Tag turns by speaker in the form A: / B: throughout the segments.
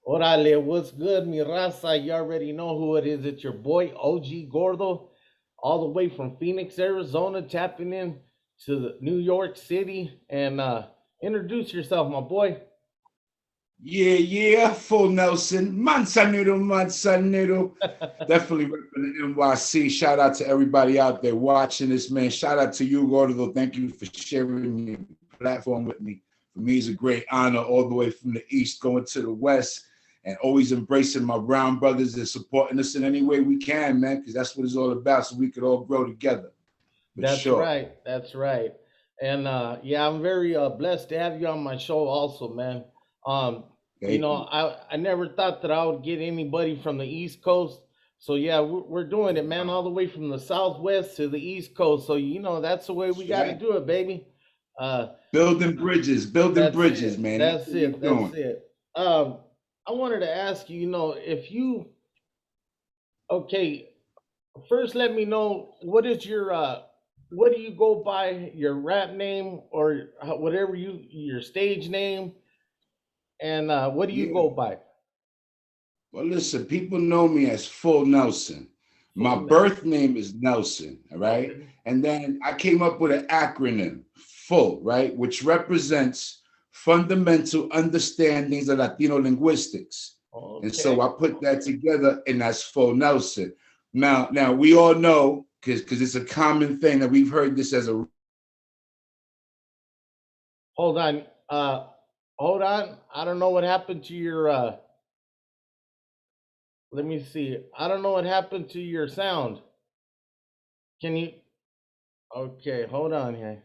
A: Orale, what's good, mi raza? You already know who it is. It's your boy, OG Gordo, all the way from Phoenix, Arizona, tapping in to New York City. And introduce yourself, my boy.
B: Yeah, yeah, full Nelson, Manzanero, Manzanero. Definitely repping the NYC. Shout out to everybody out there watching this, man. Shout out to you, Gordo. Thank you for sharing your platform with me. For me, it's a great honor all the way from the East going to the West and always embracing my brown brothers and supporting us in any way we can, man, because that's what it's all about, so we could all grow together, for
A: That's
B: sure.
A: right. That's right. And yeah, I'm very blessed to have you on my show, also, man. Um,
B: Thank you.
A: I never thought that I would get anybody from the East Coast. So yeah, we're doing it, man, all the way from the Southwest to the East Coast. So that's the way we
B: That's
A: got to
B: right.
A: do it, baby. Uh,
B: Building
A: That's
B: bridges,
A: it.
B: man. That's
A: That's
B: what we
A: it. That's
B: doing.
A: it. I wanted to ask you, if you okay, first let me know what is your what do you go by your rap name or whatever your stage name and what do you
B: Yeah.
A: go by?
B: Well, listen, people know me as Full Nelson. My
A: Full Nelson.
B: birth name is Nelson, all right?
A: Okay.
B: And then I came up with an acronym, FULL, right? Which represents fundamental understandings of Latino linguistics. And so
A: Okay.
B: I put that together, and that's Full Nelson. Now we all know, because it's a common thing that we've heard this as a
A: Hold on. Hold on. I don't know what happened to your let me see. I don't know what happened to your sound. Can you Okay, hold on here.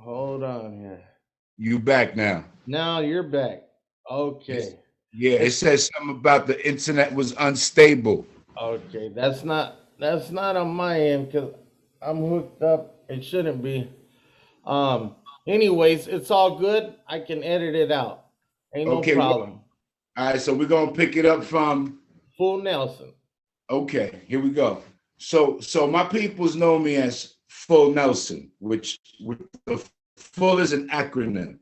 A: Hold on here.
B: you back now.
A: Now you're back.
B: It's,
A: Okay.
B: yeah, it
A: It's
B: says something about the internet was unstable.
A: okay. That's not on my end because I'm hooked up. It shouldn't be. Um. Anyways, it's all good. I can edit it out. Ain't no
B: Okay, well,
A: problem.
B: all right, so we're gonna pick it up from
A: Full Nelson.
B: okay, here we go. So my peoples know me as Full Nelson, which the full is an acronym.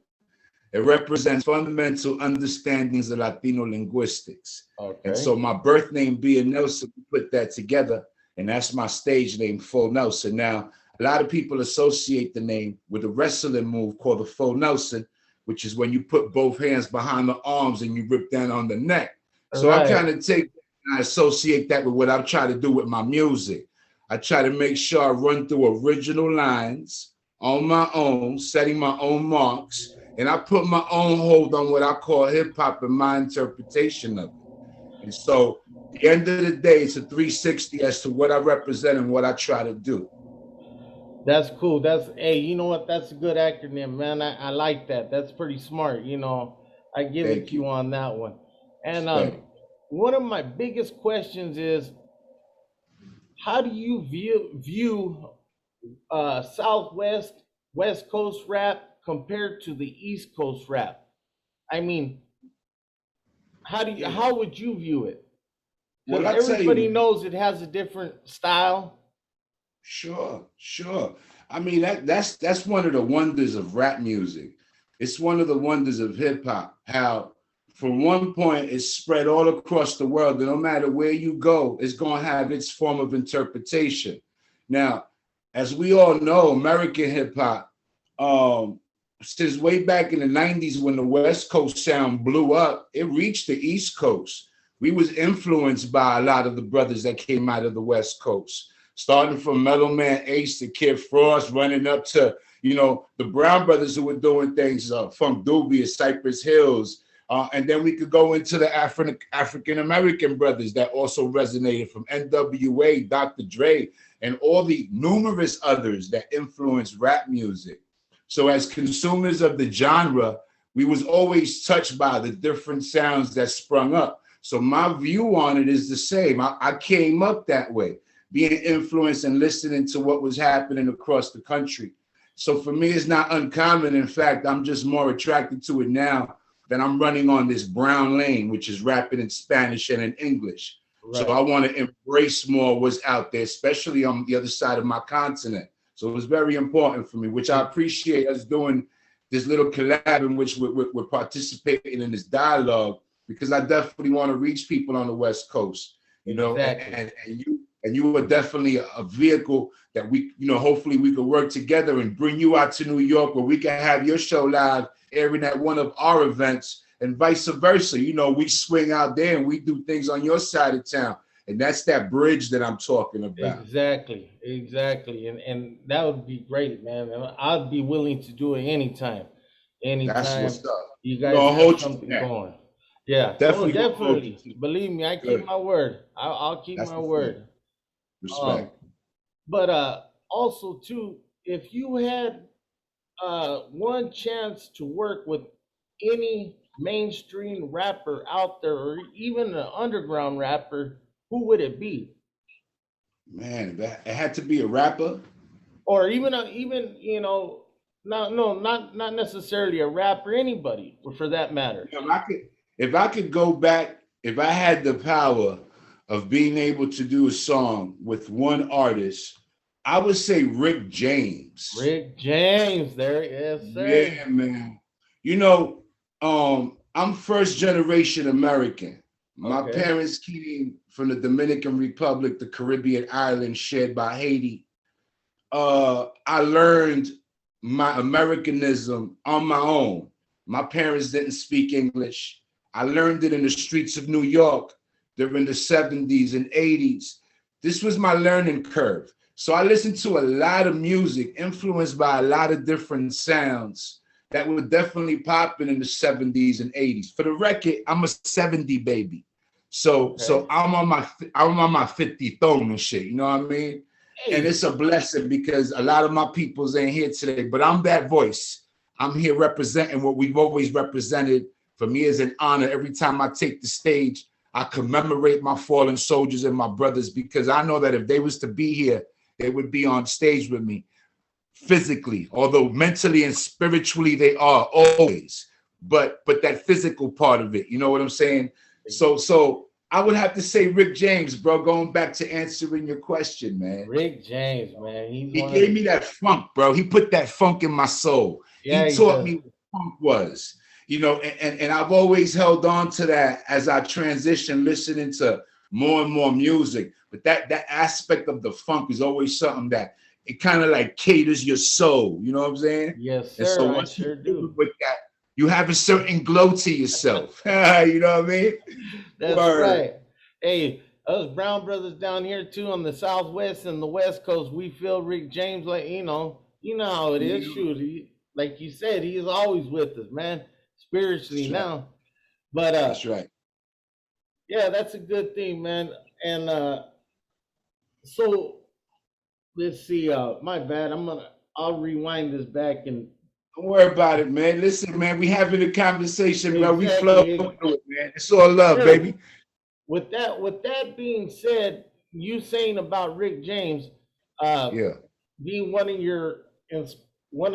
B: It represents fundamental understandings of Latino linguistics. And
A: Okay.
B: so my birth name being Nelson, we put that together, and that's my stage name, Full Nelson. Now, a lot of people associate the name with a wrestling move called the Full Nelson, which is when you put both hands behind the arms and you rip down on the neck. So I
A: Right.
B: kind of take and I associate that with what I try to do with my music. I try to make sure I run through original lines on my own, setting my own marks, and I put my own hold on what I call hip hop and my interpretation of it. And so, at the end of the day, it's a 360 as to what I represent and what I try to do.
A: That's cool. That's hey. You know what? That's a good acronym, man. I like that. That's pretty smart. I give it
B: Thank
A: to you
B: you.
A: on that one. And
B: Respect.
A: one of my biggest questions is how do you view Southwest West Coast rap compared to the East Coast rap? I mean,
B: Yeah.
A: how would you view it?
B: Well,
A: Because
B: I tell you,
A: everybody
B: man.
A: knows it has a different style.
B: Sure, sure. I mean that's one of the wonders of rap music. It's one of the wonders of hip hop. How from one point it's spread all across the world, and no matter where you go, it's gonna have its form of interpretation. Now, as we all know, American hip hop, since way back in the '90s when the West Coast sound blew up, it reached the East Coast. We was influenced by a lot of the brothers that came out of the West Coast, starting from Mellow Man Ace to Kid Frost, running up to the Brown Brothers who were doing things, Funk Dubious, Cypress Hills, and then we could go into the African American brothers that also resonated from N.W.A., Dr. Dre, and all the numerous others that influenced rap music. So as consumers of the genre, we was always touched by the different sounds that sprung up. So my view on it is the same. I came up that way, being influenced and listening to what was happening across the country. So for me, it's not uncommon. In fact, I'm just more attracted to it now that I'm running on this brown lane, which is rapping in Spanish and in English. So I
A: Right.
B: want to embrace more what's out there, especially on the other side of my continent. So it was very important for me, which I appreciate us doing this little collab in which we're participating in this dialogue, because I definitely want to reach people on the West Coast, you know,
A: Exactly.
B: and you are definitely a vehicle that we, you know, hopefully we could work together and bring you out to New York where we can have your show live airing at one of our events, and vice versa. You know, we swing out there and we do things on your side of town. And that's that bridge that I'm talking about.
A: Exactly, exactly, and that would be great, man. And I'd be willing to do it anytime,
B: That's
A: anytime
B: what's up.
A: you
B: We're
A: guys
B: gonna
A: have
B: hold you to
A: something
B: that.
A: going. Yeah, no,
B: Definitely gonna hold you
A: definitely.
B: to that.
A: Believe me, I keep
B: Good.
A: my word. I'll keep
B: That's
A: my
B: what's up.
A: word. Um,
B: Respect.
A: but also too, if you had one chance to work with any mainstream rapper out there, or even an underground rapper, who would it be?
B: Man, that it had to be a rapper.
A: Or even not no not necessarily a rapper, anybody for that matter.
B: If I could go back, if I had the power of being able to do a song with one artist, I would say Rick James.
A: Rick James, there, yes sir.
B: Yeah, man. You know, I'm first generation American. My
A: Okay.
B: parents came from the Dominican Republic, the Caribbean island shared by Haiti. I learned my Americanism on my own. My parents didn't speak English. I learned it in the streets of New York during the 70s and 80s. This was my learning curve. So I listened to a lot of music influenced by a lot of different sounds that were definitely popping in the 70s and 80s. For the record, I'm a 70 baby. So
A: Okay.
B: I'm on my 50 thumb and shit, you know what I mean? And
A: Hey.
B: it's a blessing because a lot of my peoples ain't here today, but I'm that voice. I'm here representing what we've always represented. For me, is an honor every time I take the stage. I commemorate my fallen soldiers and my brothers, because I know that if they was to be here, they would be on stage with me physically, although mentally and spiritually they are always. But that physical part of it, you know what I'm saying? So I would have to say Rick James, bro. Going back to answering your question, man.
A: Rick James, man, he's
B: He
A: one of
B: gave
A: the,
B: me that funk, bro. He put that funk in my soul. He
A: yeah, he
B: taught
A: does.
B: me what funk was, you know, and I've always held on to that as I transition, listening to more and more music. But that aspect of the funk is always something that it kind of like caters your soul. You know what I'm saying?
A: Yes
B: And
A: sir,
B: so
A: I
B: once you
A: sure
B: do
A: do.
B: it with that, you have a certain glow to yourself. You know what I mean?
A: That's
B: Word.
A: right. Hey, us Brown brothers down here too on the Southwest and the West Coast, we feel Rick James like, you know how it is.
B: Yeah,
A: Shoot, like you said, he is always with us, man, spiritually
B: that's right.
A: now. But
B: That's right.
A: yeah, that's a good thing, man. And so let's see. My bad. I'll rewind this back and
B: Don't worry about it, man. Listen, man, we having a conversation, bro. We flow
A: exactly.
B: through it, man. It's all love,
A: Sure.
B: baby.
A: With that being said, you saying about Rick James, uh,
B: Yeah.
A: being one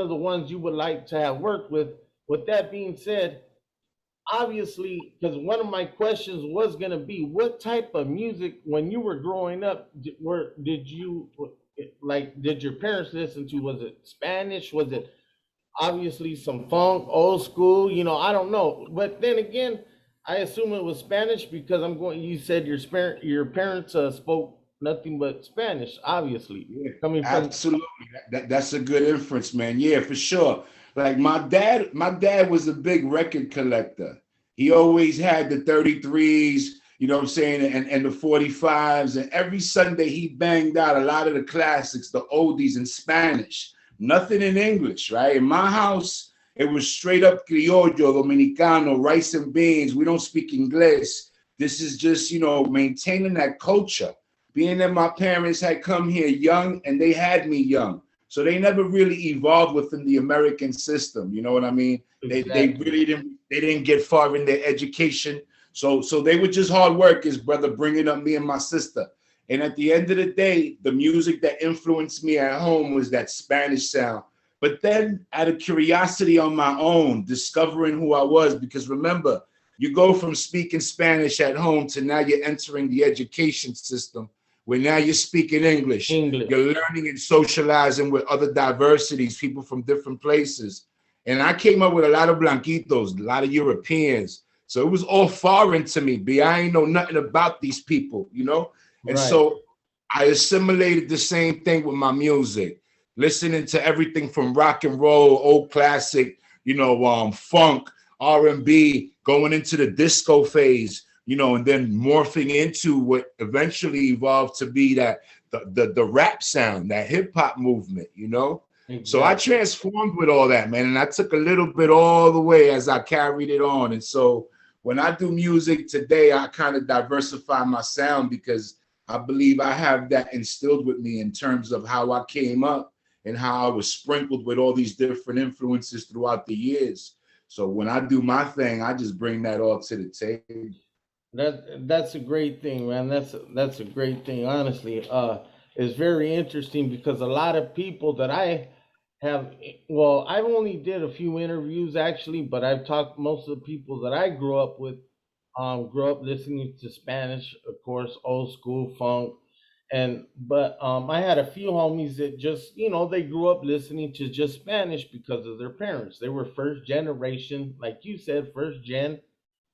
A: of the ones you would like to have worked with. With that being said, obviously, because one of my questions was going to be, what type of music when you were growing up did you like? Did your parents listen to? Was it Spanish? Was it obviously some funk, old school? I don't know. But then again, I assume it was Spanish because I'm going. You said your parents spoke nothing but Spanish, obviously
B: Yeah,
A: coming from.
B: absolutely. That's a good inference, man. Yeah, for sure. Like my dad was a big record collector. He always had the 33s, you know what I'm saying, and the 45s. And every Sunday he banged out a lot of the classics, the oldies in Spanish, nothing in English, right? In my house, it was straight up criollo, dominicano, rice and beans. We don't speak English. This is just, maintaining that culture, being that my parents had come here young and they had me young. So they never really evolved within the American system. You know what I mean? They
A: Exactly.
B: really didn't get far in their education. So they were just hard workers, brother, bringing up me and my sister. And at the end of the day, the music that influenced me at home was that Spanish sound. But then out of curiosity on my own, discovering who I was, because remember, you go from speaking Spanish at home to now you're entering the education system where now you're speaking English.
A: English.
B: You're learning and socializing with other diversities, people from different places. And I came up with a lot of blanquitos, a lot of Europeans. So it was all foreign to me. B, I ain't know nothing about these people, you know? And
A: Right.
B: so I assimilated the same thing with my music, listening to everything from rock and roll, old classic, funk, R&B, going into the disco phase, and then morphing into what eventually evolved to be that the rap sound, that hip hop movement, So I
A: Exactly.
B: transformed with all that, man, and I took a little bit all the way as I carried it on. And so when I do music today, I kind of diversify my sound because I believe I have that instilled with me in terms of how I came up and how I was sprinkled with all these different influences throughout the years. So when I do my thing, I just bring that all to the table.
A: That's a great thing, man. That's a great thing. Honestly, it's very interesting because a lot of people that I have, well, I've only did a few interviews actually, but I've talked most of the people that I grew up with. Grew up listening to Spanish, of course, old school funk, but I had a few homies that just they grew up listening to just Spanish because of their parents. They were first generation, like you said, first gen,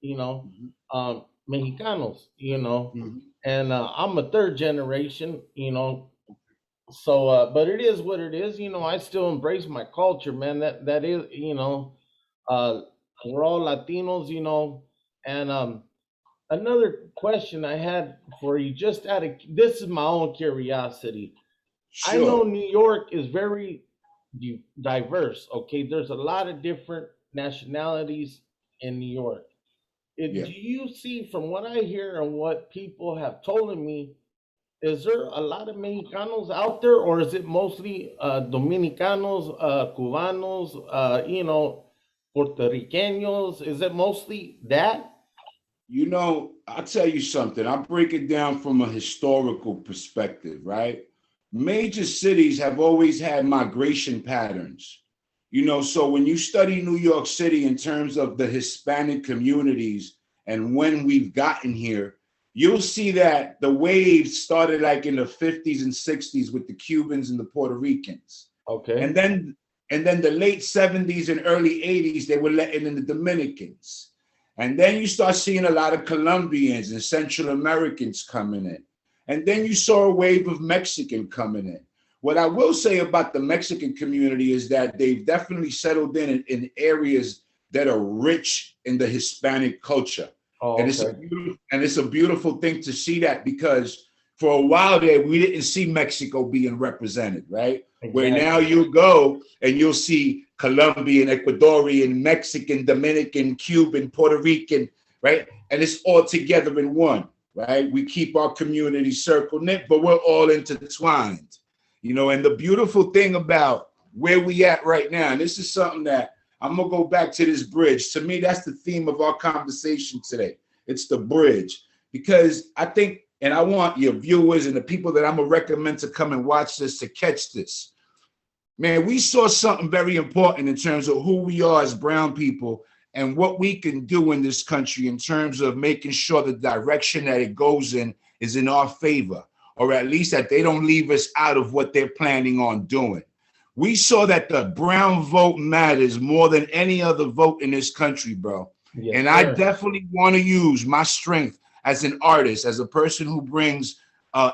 A: you know,
B: Mhm,
A: Mexicanos,
B: mhm.
A: and I'm a third generation, so but it is what it is, I still embrace my culture, man. That is, uh, we're all Latinos, and another question I had for you, just out of this is my own curiosity. I know
B: Sure.
A: New York is very diverse. Okay, there's a lot of different nationalities in New York.
B: Yeah.
A: Do you see, from what I hear and what people have told me, is there a lot of Mexicanos out there, or is it mostly Dominicanos, Cubanos, Puerto Ricanos? Is it mostly that?
B: I'll tell you something. I'll break it down from a historical perspective, right? Major cities have always had migration patterns. So when you study New York City in terms of the Hispanic communities and when we've gotten here, you'll see that the wave started like in the 50s and 60s with the Cubans and the Puerto Ricans. And
A: Okay.
B: then the late 70s and early 80s, they were letting in the Dominicans. And then you start seeing a lot of Colombians and Central Americans coming in. And then you saw a wave of Mexican coming in. What I will say about the Mexican community is that they've definitely settled in areas that are rich in the Hispanic culture.
A: Oh,
B: And
A: okay.
B: it's a beautiful thing to see that, because for a while there, we didn't see Mexico being represented, right? Where now
A: Exactly.
B: you go and you'll see Colombian, Ecuadorian, Mexican, Dominican, Cuban, Puerto Rican, right? And it's all together in one, right? We keep our community circle knit, but we're all intertwined, And the beautiful thing about where we at right now, and this is something that I'm gonna go back to this bridge. To me, that's the theme of our conversation today. It's the bridge, because I think, and I want your viewers and the people that I'm gonna recommend to come and watch this to catch this. Man, we saw something very important in terms of who we are as brown people and what we can do in this country in terms of making sure the direction that it goes in is in our favor, or at least that they don't leave us out of what they're planning on doing. We saw that the brown vote matters more than any other vote in this country, bro.
A: Yes,
B: And I
A: sir.
B: definitely want to use my strength as an artist, as a person who brings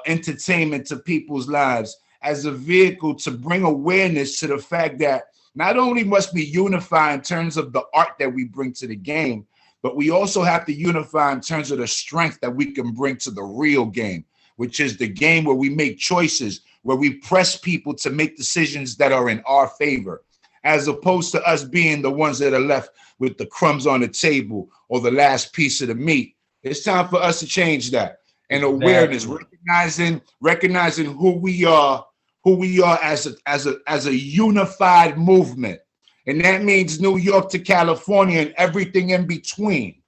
B: entertainment to people's lives, as a vehicle to bring awareness to the fact that not only must we unify in terms of the art that we bring to the game, but we also have to unify in terms of the strength that we can bring to the real game, which is the game where we make choices, where we press people to make decisions that are in our favor, as opposed to us being the ones that are left with the crumbs on the table or the last piece of the meat. It's time for us to change that. And awareness,
A: Exactly.
B: recognizing who we are as a unified movement. And that means New York to California and everything in between,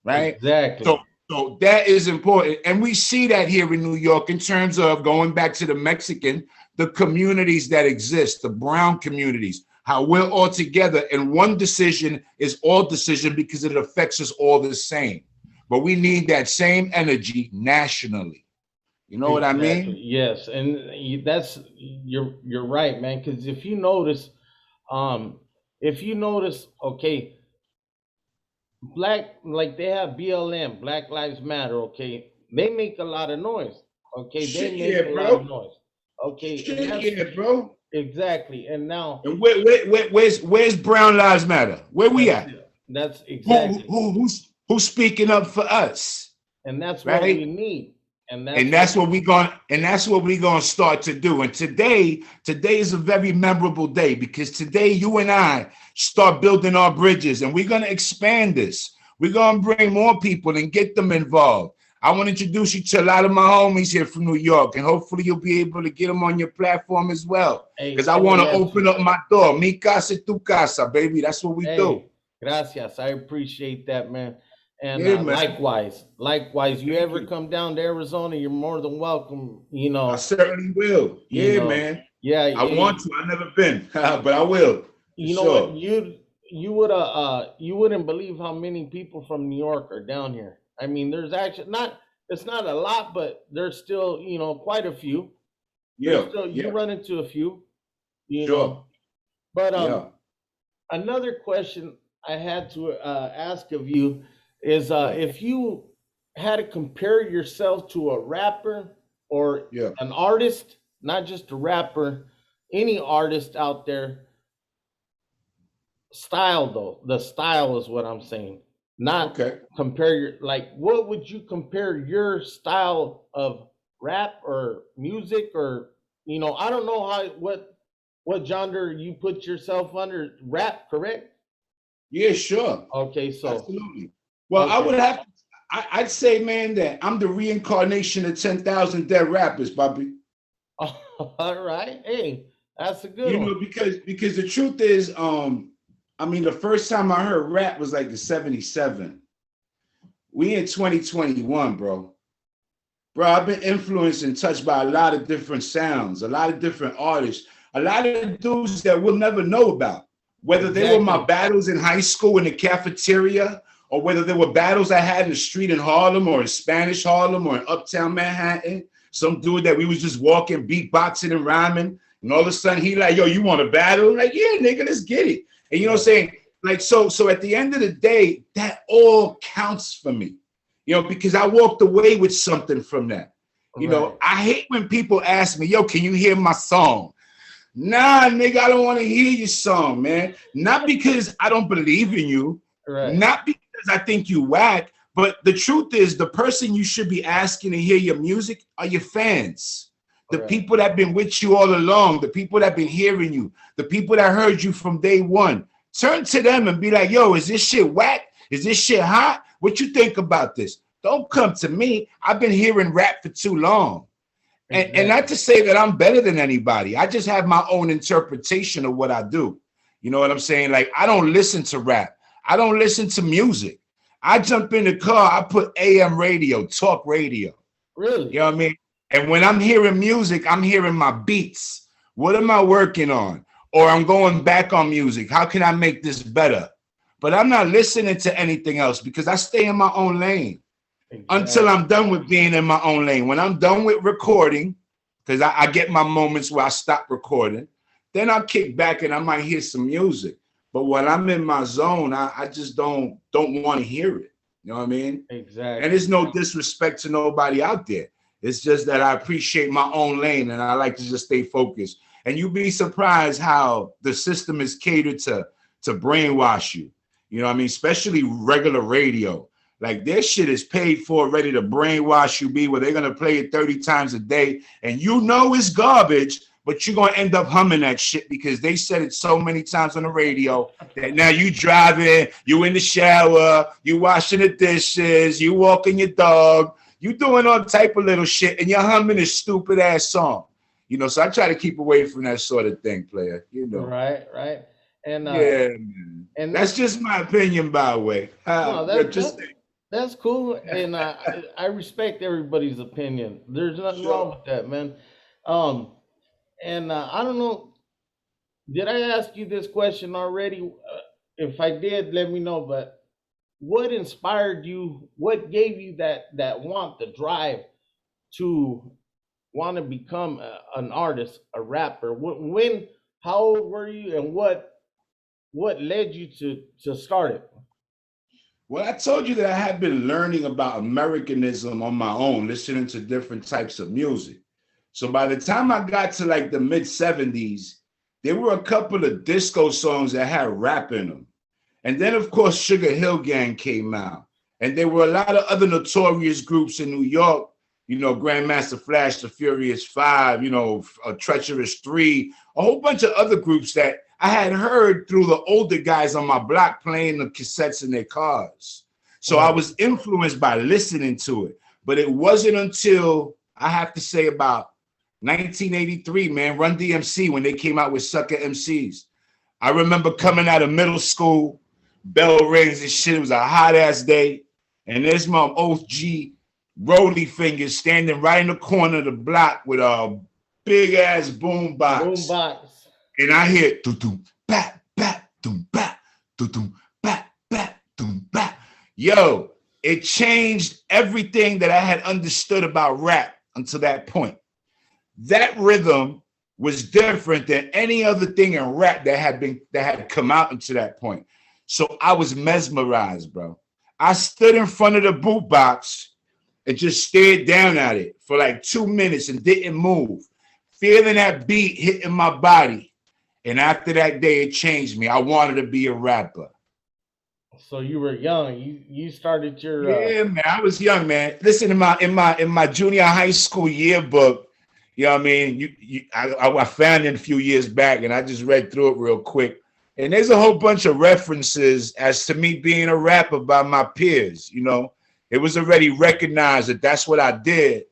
B: right? So,
A: Exactly.
B: so that is important. And we see that here in New York in terms of going back to the communities that exist, the brown communities, how we're all together and one decision is all decision because it affects us all the same. But we need that same energy nationally. You know what I
A: Exactly.
B: mean?
A: Yes, and that's you're right, man. Because if you notice, um, if you notice, okay, black, like they have BLM, Black Lives Matter, okay, they make a lot of noise. Okay, they
B: Shit,
A: make
B: yeah,
A: a lot of
B: bro.
A: noise. Okay, and
B: Shit,
A: that's
B: yeah, bro.
A: exactly. And now
B: And where's Brown Lives Matter? Where we
A: that's
B: at?
A: it. That's exactly.
B: Who's speaking up for us,
A: And that's what we
B: right?
A: need. And
B: And
A: that's
B: that's
A: what
B: what we gonna start to do. And today is a very memorable day because today you and I start building our bridges, and we're gonna expand this. We're gonna bring more people and get them involved. I want to introduce you to a lot of my homies here from New York, and hopefully you'll be able to get them on your platform as well. Because
A: hey,
B: I
A: oh
B: want to
A: yes,
B: open up my door. Mi casa, tu casa, baby. That's what we do.
A: hey, gracias. I appreciate that, man. And
B: Yeah, man.
A: likewise, you
B: Thank
A: ever
B: you.
A: come down to Arizona, you're more than welcome.
B: I certainly will.
A: You
B: Yeah,
A: know,
B: man.
A: yeah,
B: I want
A: hey,
B: to. I've never been, but I will for
A: you know what?
B: sure.
A: You wouldn't believe how many people from New York are down here. I mean, there's actually not it's not a lot, but there's still, quite a few. There's
B: Yeah,
A: still you
B: yeah,
A: run into a few, you
B: sure.
A: know. But
B: Yeah,
A: another question I had to ask of you is
B: yeah,
A: if you had to compare yourself to a rapper or
B: yeah.
A: an artist, not just a rapper, any artist out there, style though, the style is what I'm saying. Not
B: Okay.
A: compare your like what would you compare your style of rap or music or I don't know what genre you put yourself under rap, correct?
B: Yeah, sure.
A: Okay, so
B: Absolutely. Well, I would
A: okay.
B: have to, I'd say, man, that I'm the reincarnation of 10,000 dead rappers, Bobby.
A: All right. Hey, that's a good
B: You
A: one.
B: know, because the truth is, I mean, the first time I heard rap was like the 77. We in 2021, bro. Bro, I've been influenced and touched by a lot of different sounds, a lot of different artists, a lot of dudes that we'll never know about. Whether they were my
A: Exactly.
B: battles in high school in the cafeteria, or whether they were battles I had in the street in Harlem or in Spanish Harlem or in Uptown Manhattan. Some dude that we was just walking, beatboxing and rhyming, and all of a sudden he like, yo, you want to battle? I'm like, yeah, nigga, let's get it. And you know what I'm
A: Right.
B: saying? Like, so at the end of the day, that all counts for me, because I walked away with something from that.
A: Right.
B: I hate when people ask me, yo, can you hear my song? Nah, nigga, I don't want to hear your song, man. Not because I don't believe in you,
A: Right.
B: not because I think you whack, but the truth is the person you should be asking to hear your music are your fans. The
A: Right.
B: people that have been with you all along, the people that have been hearing you, the people that heard you from day one. Turn to them and be like, yo, is this shit whack? Is this shit hot? What you think about this? Don't come to me. I've been hearing rap for too long. And not
A: Exactly.
B: to say that I'm better than anybody. I just have my own interpretation of what I do. You know what I'm saying? Like, I don't listen to rap. I don't listen to music. I jump in the car, I put AM radio, talk radio. You
A: Really?
B: know what I mean? And when I'm hearing music, I'm hearing my beats. What am I working on? Or I'm going back on music. How can I make this better? But I'm not listening to anything else because I stay in my own lane until
A: Exactly.
B: I'm done with being in my own lane. When I'm done with recording, because I get my moments where I stop recording, then I'll kick back and I might hear some music. But when I'm in my zone, I just don't want to hear it. You know what I mean? And
A: Exactly.
B: there's no disrespect to nobody out there. It's just that I appreciate my own lane and I like to just stay focused. And you'd be surprised how the system is catered to brainwash you. You know what I mean? Especially regular radio. Like their shit is paid for, ready to brainwash you, be where they're gonna play it 30 times a day, and you know it's garbage, but you're gonna end up humming that shit because they said it so many times on the radio that now you driving, you in the shower, you washing the dishes, you walking your dog, you doing all type of little shit, and you're humming this stupid ass song. So I try to keep away from that sort of thing, player.
A: Right. Right. And
B: Yeah, man.
A: and
B: That's
A: that's
B: just my opinion, by the way.
A: no,
B: Just
A: that's cool, and I respect everybody's opinion. There's nothing wrong
B: sure.
A: with that, man. Um, and I don't know, did I ask you this question already? If I did, let me know. But what inspired you? What gave you that want, the drive to want to become an artist, a rapper? When? How old were you, and what led you to start it?
B: Well, I told you that I had been learning about Americanism on my own, listening to different types of music. So by the time I got to like the mid 70s, there were a couple of disco songs that had rap in them. And then, of course, Sugar Hill Gang came out. And there were a lot of other notorious groups in New York, you know, Grandmaster Flash, the Furious Five, you know, Treacherous Three, a whole bunch of other groups that I had heard through the older guys on my block playing the cassettes in their cars. So I
A: Right.
B: was influenced by listening to it. But it wasn't until I have to say about 1983, man, Run DMC, when they came out with Sucker MCs. I remember coming out of middle school, bell rings and shit. It was a hot ass day. And there's my OG Rolly Fingers standing right in the corner of the block with a big ass boom box.
A: Boombox.
B: And I hear doo doo bat bat doom bat doo doo bat bat doom bat. Yo, it changed everything that I had understood about rap until that point. That rhythm was different than any other thing in rap that had come out until that point. So I was mesmerized, bro. I stood in front of the boot box and just stared down at it for like 2 minutes and didn't move, feeling that beat hitting my body. And after that day, it changed me. I wanted to be a rapper.
A: So you were young. You started your
B: Yeah, man. I was young, man. Listen, in my junior high school yearbook, you know what I mean? I found it a few years back, and I just read through it real quick. And there's a whole bunch of references as to me being a rapper by my peers. You know, it was already recognized that that's what I did.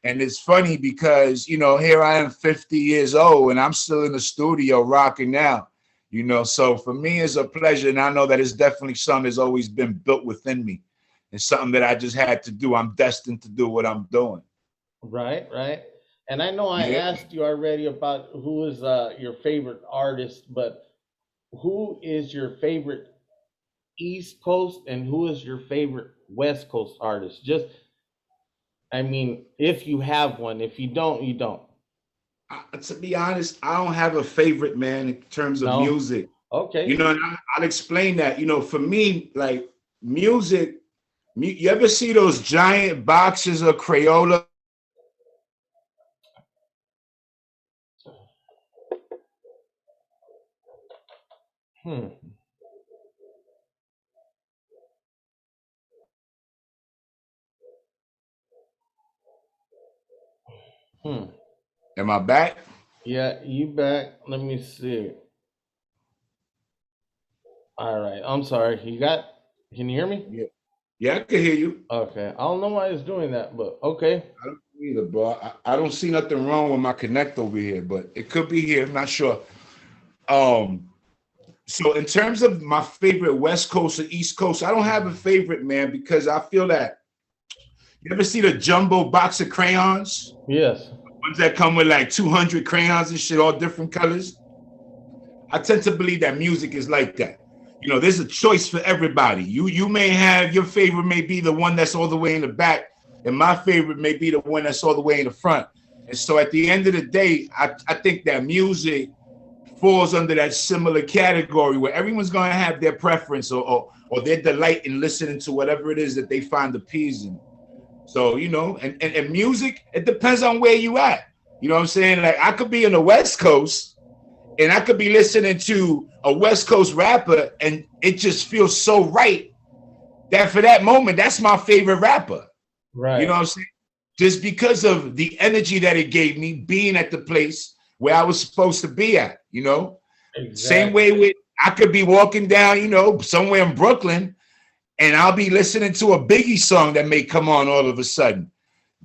B: And it's funny because, you know, here I am 50 years old and I'm still in the studio rocking out, you know. So for me, it's a pleasure. And I know that it's definitely something that's always been built within me. It's something that I just had to do. I'm destined to do what I'm doing.
A: right, right. And I know I
B: Yeah.
A: asked you already about who is your favorite artist, but who is your favorite East Coast and who is your favorite West Coast artist? Just, I mean, if you have one. If you don't, you don't.
B: To be honest, I don't have a favorite, man, in terms of
A: No?
B: music. You
A: Okay.
B: know, and I'll explain that. You know, for me, like music, you ever see those giant boxes of Crayola?
A: Hmm. Hmm.
B: Am I back?
A: Yeah, you back. Let me see. All right. I'm sorry. Can you hear me?
B: Yeah. Yeah, I can hear you.
A: Okay. I don't know why it's doing that, but okay.
B: I don't either, bro. I don't see nothing wrong with my connect over here, but it could be here. I'm not sure. Um, so in terms of my favorite West Coast or East Coast, I don't have a favorite, man, because I feel that you ever see the jumbo box of crayons?
A: Yes.
B: Ones that come with like 200 crayons and shit, all different colors. I tend to believe that music is like that. You know, there's a choice for everybody. You may have your favorite may be the one that's all the way in the back, and my favorite may be the one that's all the way in the front. And so at the end of the day, I think that music falls under that similar category where everyone's gonna have their preference or their delight in listening to whatever it is that they find appeasing. So, you know, and music, it depends on where you at. You know what I'm saying? Like I could be in the West Coast and I could be listening to a West Coast rapper and it just feels so right that for that moment, that's my favorite rapper. You know
A: Right.
B: what I'm saying? Just because of the energy that it gave me being at the place where I was supposed to be at, you know? Same way
A: Exactly.
B: with, I could be walking down, you know, somewhere in Brooklyn and I'll be listening to a Biggie song that may come on all of a sudden.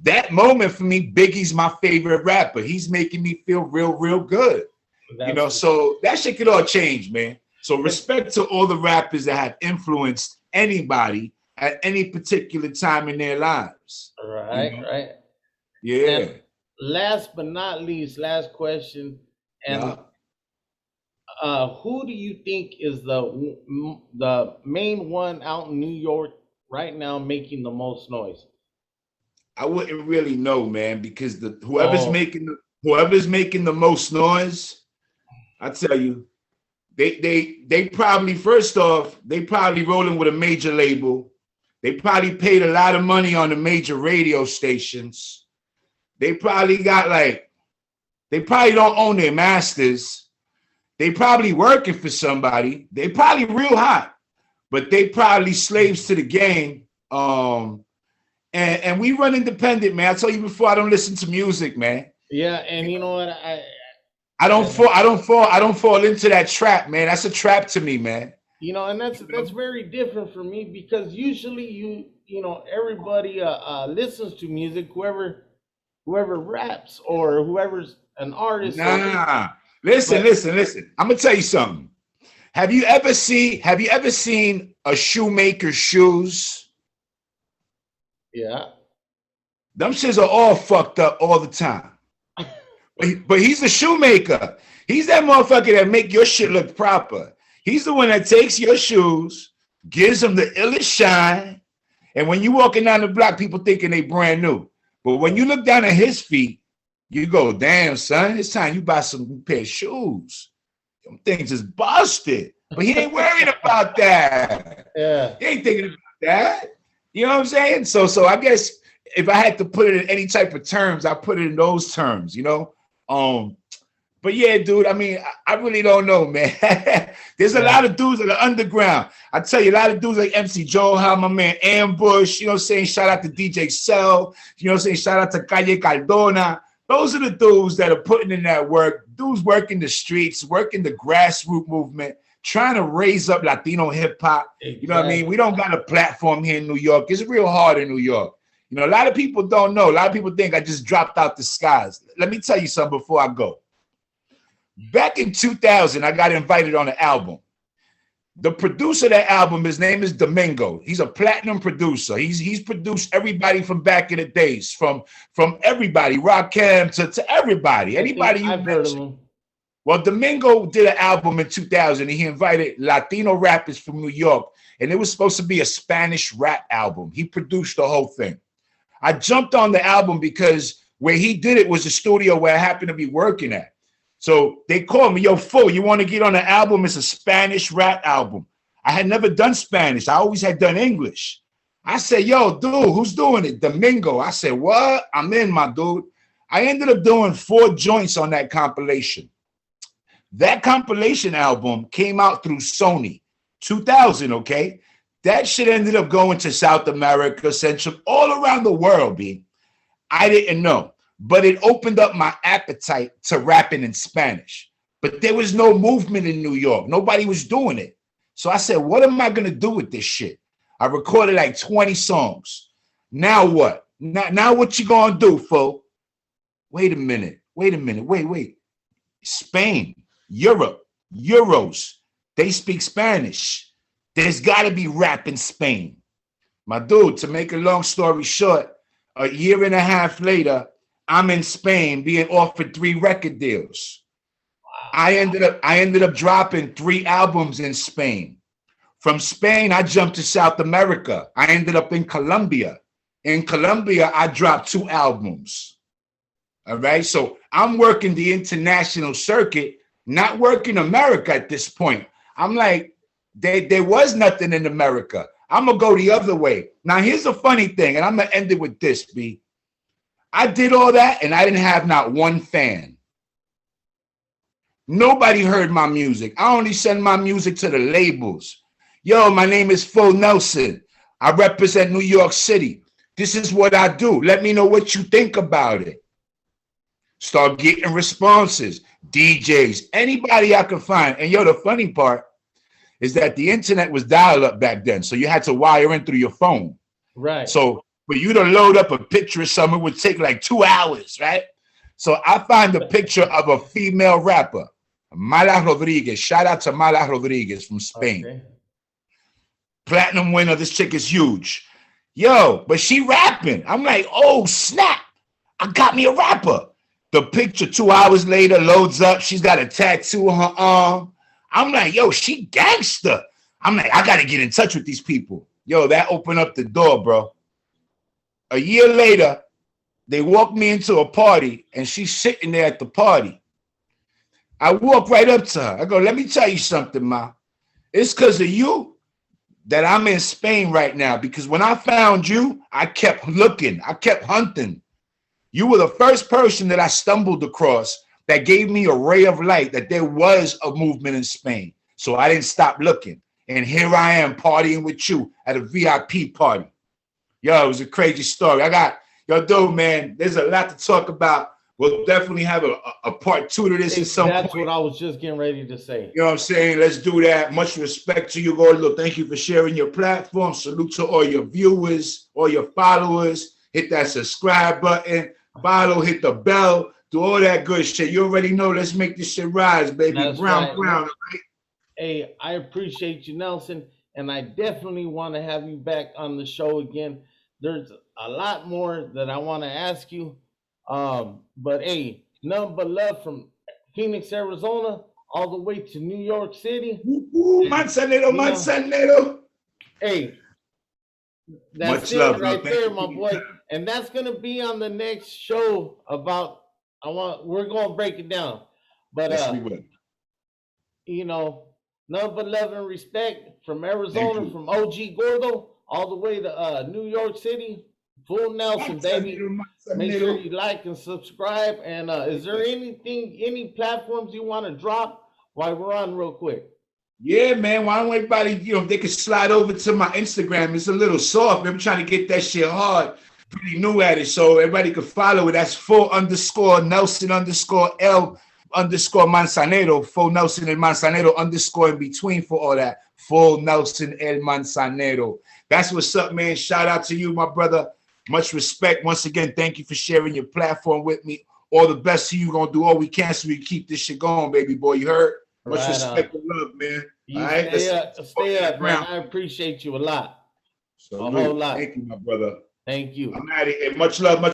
B: That moment for me, Biggie's my favorite rapper. He's making me feel real, real good. You
A: That's
B: know, so that shit could all change, man. So respect to all the rappers that have influenced anybody at any particular time in their lives. You
A: right,
B: know,
A: right.
B: yeah,
A: And last but not least, last question. And
B: yeah.
A: who do you think is the main one out in New York right now making the most noise?
B: I wouldn't really know, man, because the
A: Oh,
B: whoever's making the most noise, I tell you, They probably, first off, they probably rolling with a major label. They probably paid a lot of money on the major radio stations. They probably got like, they probably don't own their masters. They probably working for somebody. They probably real hot, but they probably slaves to the game. And we run independent, man. I told you before, I don't listen to music, man.
A: Yeah, and you know what?
B: I don't fall into that trap, man. That's a trap to me, man.
A: You know, and that's very different for me because usually you know everybody listens to music, whoever raps or whoever's an artist.
B: Nah. Listen. I'm gonna tell you something. Have you ever seen a shoemaker's shoes?
A: Yeah.
B: Them shits are all fucked up all the time. But he's the shoemaker. He's that motherfucker that make your shit look proper. He's the one that takes your shoes, gives them the illest shine, and when you walking down the block, people thinking they brand new. But when you look down at his feet, you go, damn, son, it's time you buy some pair of shoes. Them things is busted. But he ain't worried about that.
A: Yeah.
B: He ain't thinking about that. You know what I'm saying? So I guess if I had to put it in any type of terms, I put it in those terms, you know? But yeah, dude, I mean, I really don't know, man. There's a lot of dudes that are underground. I tell you, a lot of dudes like MC Joe, how my man Ambush, you know what I'm saying? Shout out to DJ Cell, you know what I'm saying? Shout out to Calle Cardona. Those are the dudes that are putting in that work. Dudes working the streets, working the grassroots movement, trying to raise up Latino hip hop. Exactly. You know what I mean? We don't got a platform here in New York. It's real hard in New York. You know, a lot of people don't know. A lot of people think I just dropped out the skies. Let me tell you something before I go. Back in 2000, I got invited on an album. The producer of that album, his name is Domingo. He's a platinum producer. He's produced everybody from back in the days, from everybody, Rakim to everybody, anybody you mentioned. Well, Domingo did an album in 2000, and he invited Latino rappers from New York, and it was supposed to be a Spanish rap album. He produced the whole thing. I jumped on the album because where he did it was the studio where I happened to be working at. So they called me, yo, Fo, you want to get on the album? It's a Spanish rap album. I had never done Spanish. I always had done English. I said, yo, dude, who's doing it? Domingo. I said, what? I'm in, my dude. I ended up doing 4 joints on that compilation. That compilation album came out through Sony, 2000, okay? That shit ended up going to South America, Central, all around the world, B. I didn't know. But it opened up my appetite to rapping in Spanish. But there was no movement in New York. Nobody was doing it. So I said, what am I going to do with this shit? I recorded like 20 songs. Now what? Now what you going to do, Fo? Wait a minute. Wait. Spain, Europe, Euros. They speak Spanish. There's got to be rap in Spain. My dude, to make a long story short, a year and a half later, I'm in Spain being offered 3 record deals. Wow. I ended up dropping 3 albums in Spain. From Spain, I jumped to South America. I ended up in Colombia. In Colombia, I dropped 2 albums. All right. So I'm working the international circuit, not working America at this point. I'm like, there was nothing in America. I'm going to go the other way. Now, here's a funny thing, and I'm going to end it with this, B. I did all that, and I didn't have not one fan. Nobody heard my music. I only send my music to the labels. Yo, my name is Fo Nelson. I represent New York City. This is what I do. Let me know what you think about it. Start getting responses. DJs, anybody I could find. And yo, the funny part is that the internet was dial-up back then, so you had to wire in through your phone.
A: Right.
B: So for you to load up a picture of someone would take like 2 hours, right? So I find a picture of a female rapper, Mala Rodriguez. Shout out to Mala Rodriguez from Spain. Okay. Platinum winner. This chick is huge. Yo, but she rapping. I'm like, oh, snap. I got me a rapper. The picture 2 hours later loads up. She's got a tattoo on her arm. I'm like, yo, she gangster. I'm like, I got to get in touch with these people. Yo, that opened up the door, bro. A year later, they walked me into a party, and she's sitting there at the party. I walk right up to her. I go, let me tell you something, ma. It's because of you that I'm in Spain right now. Because when I found you, I kept looking. I kept hunting. You were the first person that I stumbled across that gave me a ray of light that there was a movement in Spain. So I didn't stop looking. And here I am partying with you at a VIP party. Yo, it was a crazy story. Yo, dude, man, there's a lot to talk about. We'll definitely have a part 2 to this at some
A: That's
B: point.
A: what I was just getting ready to say.
B: You know what I'm saying? Let's do that. Much respect to you, Gordo. Thank you for sharing your platform. Salute to all your viewers, all your followers. Hit that subscribe button. Follow, hit the bell. Do all that good shit. You already know. Let's make this shit rise, baby.
A: That's
B: Brown,
A: right.
B: brown. Right?
A: Hey, I appreciate you, Nelson, and I definitely want to have you back on the show again. There's a lot more that I want to ask you. But hey, nothing but love from Phoenix, Arizona, all the way to New York City.
B: Manzanero, Manzanero.
A: Hey, that's
B: Much
A: it
B: love,
A: right
B: bro.
A: there, my boy. And that's gonna be on the next show about we're gonna break it down. But
B: Yes, we will.
A: you know, nothing but love and respect from Arizona,
B: you.
A: from OG Gordo, all the way to New York City. Full Nelson, baby. Make sure you like and subscribe. And is there any platforms you want to drop while we're on real quick?
B: Yeah, man. Why don't everybody, they can slide over to my Instagram. It's a little soft. I'm trying to get that shit hard. Pretty new at it. So everybody can follow it. That's full_Nelson_L_Manzanero. Full Nelson and Manzanero _ in between for all that. Full Nelson El Manzanero. That's what's up, man. Shout out to you, my brother. Much respect. Once again, thank you for sharing your platform with me. All the best to you. Gonna do all we can so we can keep this shit going, baby boy. You heard? Much
A: Right
B: respect and love, man.
A: You
B: all right,
A: stay up, man. I appreciate you a lot.
B: So,
A: a whole lot.
B: Thank you, my brother.
A: Thank you.
B: I'm out of here. Much love, much.